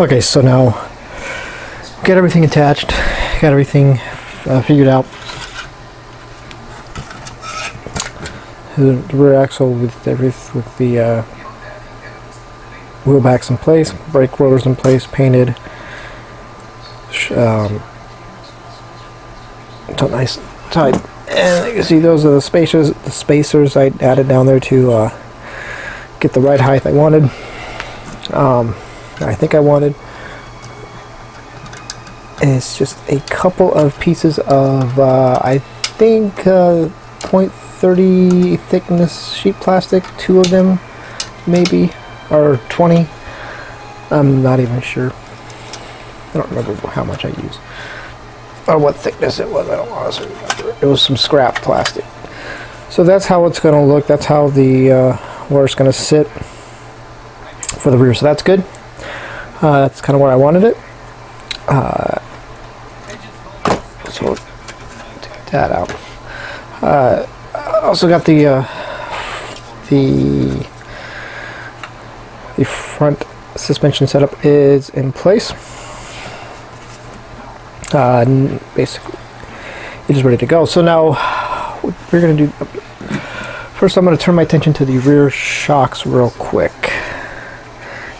Okay, so now got everything attached, got everything figured out. The rear axle with the wheel backs in place, brake rotors in place, painted. Nice tight, and you can see those are the spacers I added down there to get the right height I wanted. I think I wanted. It's just a couple of pieces of I think 0.30 thickness sheet plastic, 2 of them maybe, or 20. I'm not even sure. I don't remember how much I used or what thickness it was. I don't honestly remember. It was some scrap plastic. So that's how it's going to look. That's how the where it's going to sit for the rear. So that's good. That's kind of where I wanted it. So we'll take that out. Also got the front suspension setup is in place. Basically, it is ready to go. So now what we're going to do. First, I'm going to turn my attention to the rear shocks real quick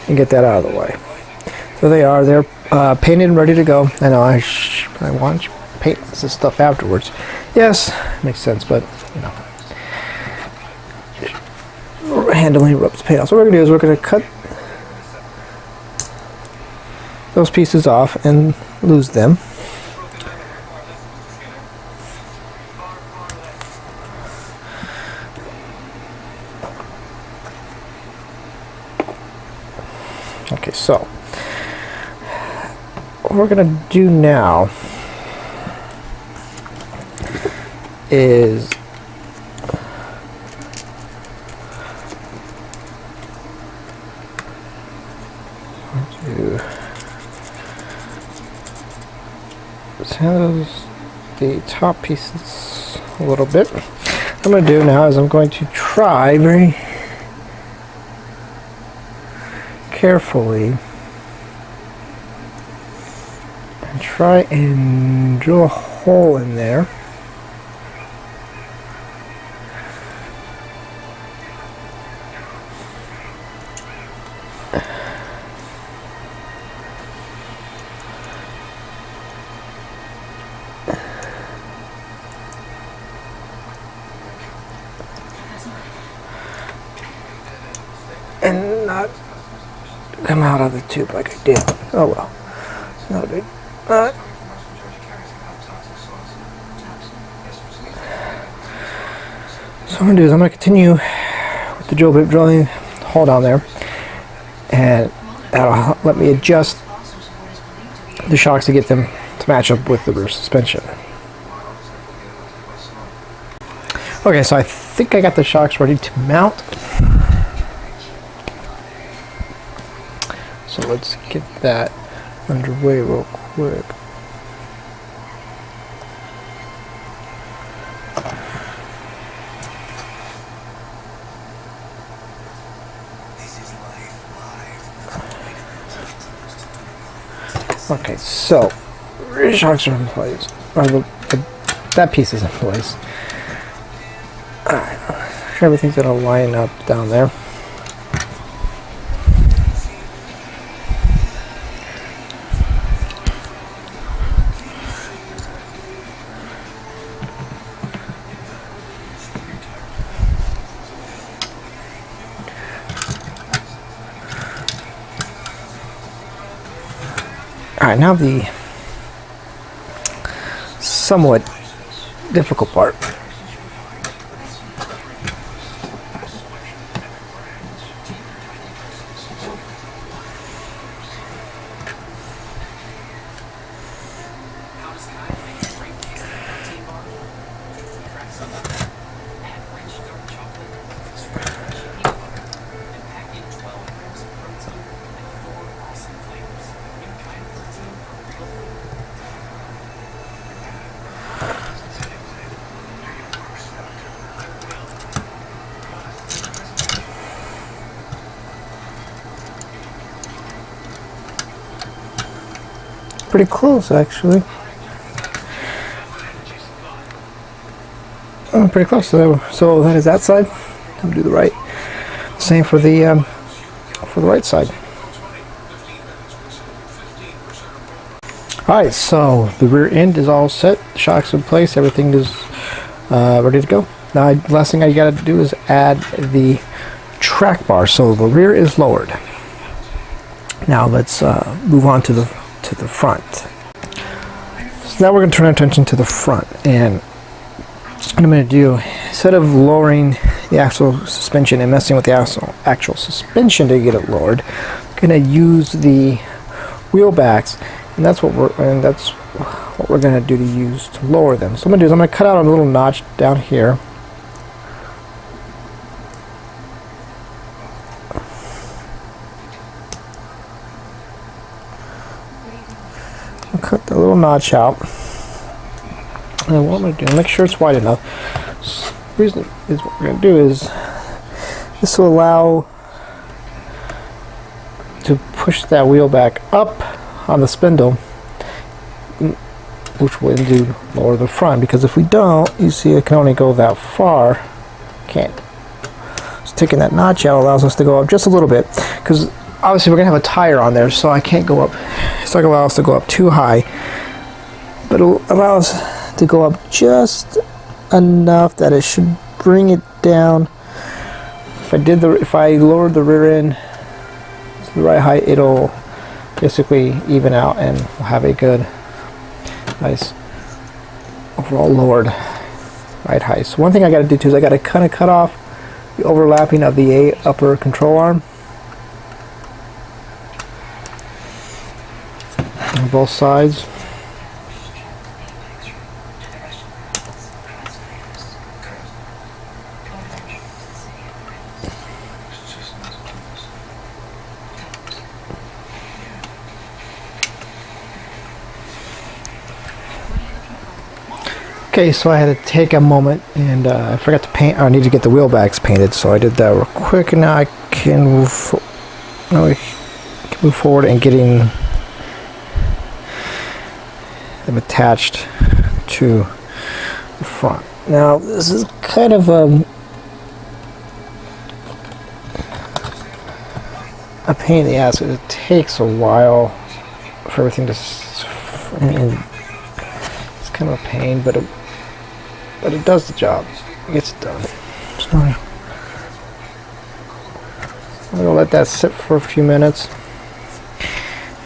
and get that out of the way. So they are. They're painted and ready to go. I know I want to paint this stuff afterwards. Yes, makes sense, but you know, handling ropes paint off. So what we're going to do is we're going to cut those pieces off and lose them. Okay, so what we're going to do now is handle the top pieces a little bit. What I'm going to do now is I'm going to try very carefully and try and drill a hole in there. And not come out of the tube like I did. Oh well, not a big. So what I'm going to do is I'm going to continue with the drill bit drilling hole down there, and that'll let me adjust the shocks to get them to match up with the rear suspension. Okay, so I think I got the shocks ready to mount. So let's get that underway real quick. Okay, so rear shocks are in place. Or that piece is in place. Alright, sure everything's gonna line up down there. Alright, now the somewhat difficult part. pretty close actually. Pretty close. So that is that side. I'm gonna do the right. Same for the right side. Alright, so the rear end is all set, shocks in place, everything is ready to go. Now, the last thing I gotta do is add the track bar. So the rear is lowered. Now let's move on to the front. So now we're gonna turn our attention to the front, and what I'm gonna do, instead of lowering the actual suspension and messing with the actual suspension to get it lowered, I'm gonna use the wheel backs. And that's what we're gonna do to use to lower them. So what I'm gonna do is I'm gonna cut out a little notch down here. I'll cut the little notch out. And what I'm gonna do, make sure it's wide enough. So the reason is what we're gonna do is this will allow to push that wheel back up on the spindle, which will indeed lower the front, because if we don't, you see it can only go that far. Can't. So taking that notch out allows us to go up just a little bit, because obviously we're gonna have a tire on there, so I can't go up. It's not gonna allow us to go up too high, but it'll allow us to go up just enough that it should bring it down. If I lowered the rear end to the right height, it'll basically even out and we'll have a good, nice overall lowered right height. So one thing I got to do too is I got to kind of cut off the overlapping of the upper control arm on both sides. Okay, so I had to take a moment, and I forgot to paint. I need to get the wheel backs painted, so I did that real quick, and now I can move forward and getting them attached to the front. Now this is kind of a pain in the ass. It takes a while for everything to, and it's kind of a pain, but it does the job. It gets it done. So I'm gonna let that sit for a few minutes,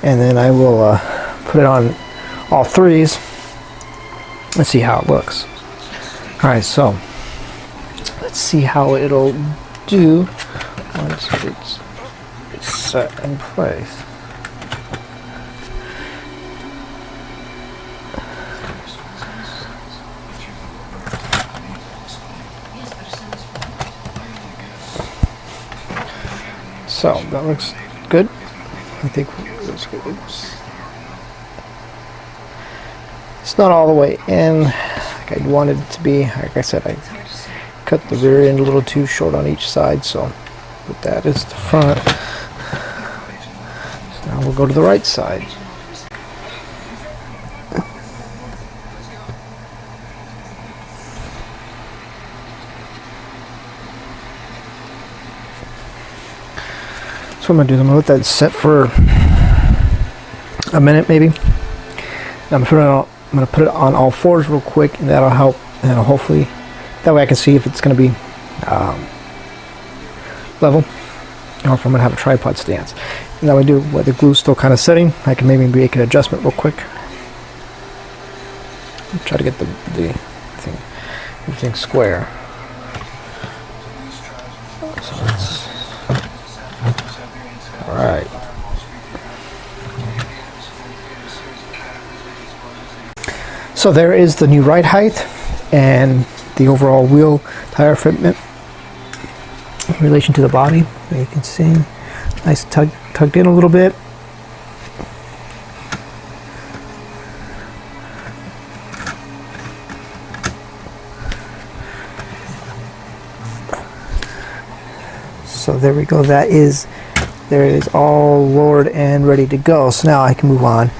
and then I will put it on all threes and see how it looks. Alright, so let's see how it'll do once it's set in place. So that looks good. I think it's good. It's not all the way in like I wanted it to be. Like I said, I cut the rear end a little too short on each side, so but that is the front. So now we'll go to the right side. So what I'm going to do is I'm going to let that set for a minute maybe. I'm going to put it on all fours real quick, and that'll help. Hopefully, that way I can see if it's going to be level, or if I'm going to have a tripod stance. And that way, while the glue's still kind of setting, I can maybe make an adjustment real quick. Try to get the thing, everything square. So it's all right. So there is the new ride height and the overall wheel tire fitment in relation to the body. There you can see, nice tugged in a little bit. So there we go. There it is all lowered and ready to go. So now I can move on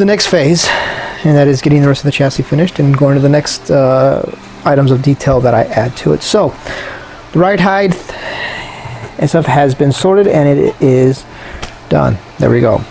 the next phase, and that is getting the rest of the chassis finished and going to the next items of detail that I add to it. So the ride height and stuff has been sorted, and it is done. There we go.